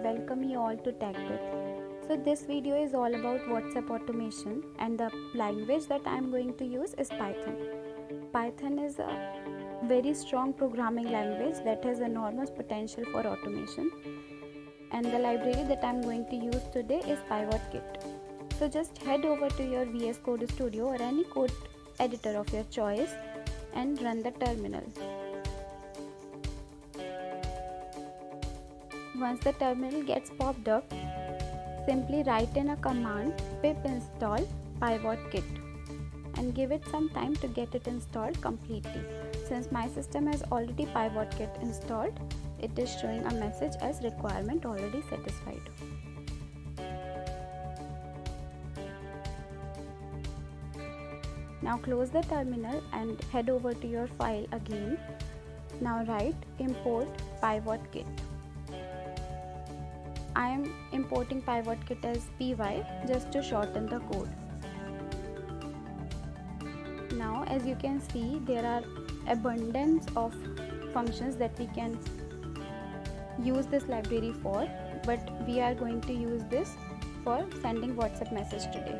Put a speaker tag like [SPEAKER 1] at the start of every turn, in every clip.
[SPEAKER 1] welcome you all to TechBit. So this video is all about WhatsApp automation, and the language that I am going to use is Python. Python is a very strong programming language that has enormous potential for automation, and the library that I am going to use today is PyWhatKit. So just head over to your VS Code Studio or any code editor of your choice and run the terminal. Once the terminal gets popped up, simply write in a command pip install PyWhatKit and give it some time to get it installed completely. Since my system has already PyWhatKit installed, it is showing a message as requirement already satisfied. Now close the terminal and head over to your file again. Now write import PyWhatKit. I am importing PyWhatKit as py just to shorten the code. Now as you can see, there are abundance of functions that we can use this library for, but we are going to use this for sending WhatsApp message today.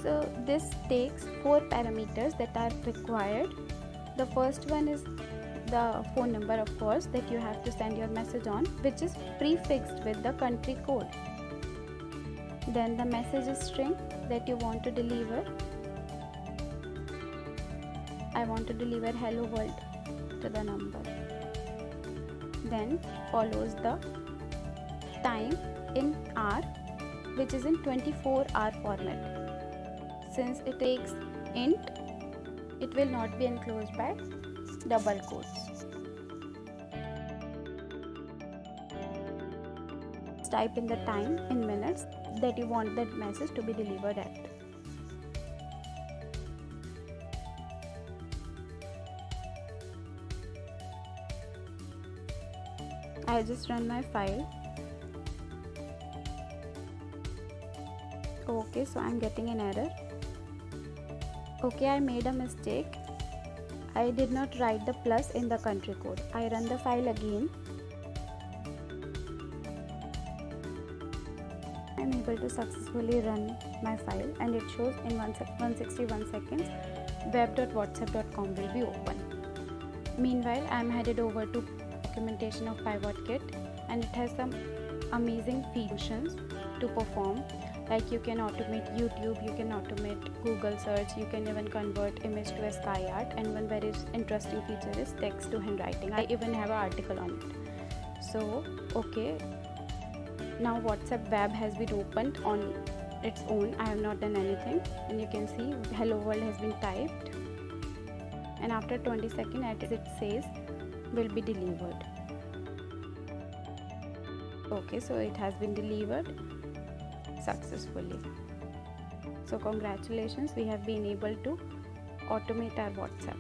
[SPEAKER 1] So this takes 4 parameters that are required. The first one is the phone number, of course, that you have to send your message on, which is prefixed with the country code. Then the message string that you want to deliver. I want to deliver hello world to the number. Then follows the time in hour, which is in 24-hour format. Since it takes int, it will not be enclosed by double quotes. Type in the time in minutes that you want that message to be delivered at. I'll just run my file. Okay, so I'm getting an error. Okay, I made a mistake. I did not write the plus in the country code. I run the file again. I'm able to successfully run my file and it shows in 161 seconds web.whatsapp.com will be open. Meanwhile, I am headed over to documentation of PyWhatKit, and it has some amazing functions to perform. Like you can automate YouTube, you can automate Google search, you can even convert image to a sky art, and one very interesting feature is text to handwriting. I even have an article on it. So okay, now WhatsApp web has been opened on its own. I have not done anything, and you can see hello world has been typed, and after 20 seconds as it says will be delivered. Okay, so it has been delivered successfully. So congratulations, we have been able to automate our WhatsApp.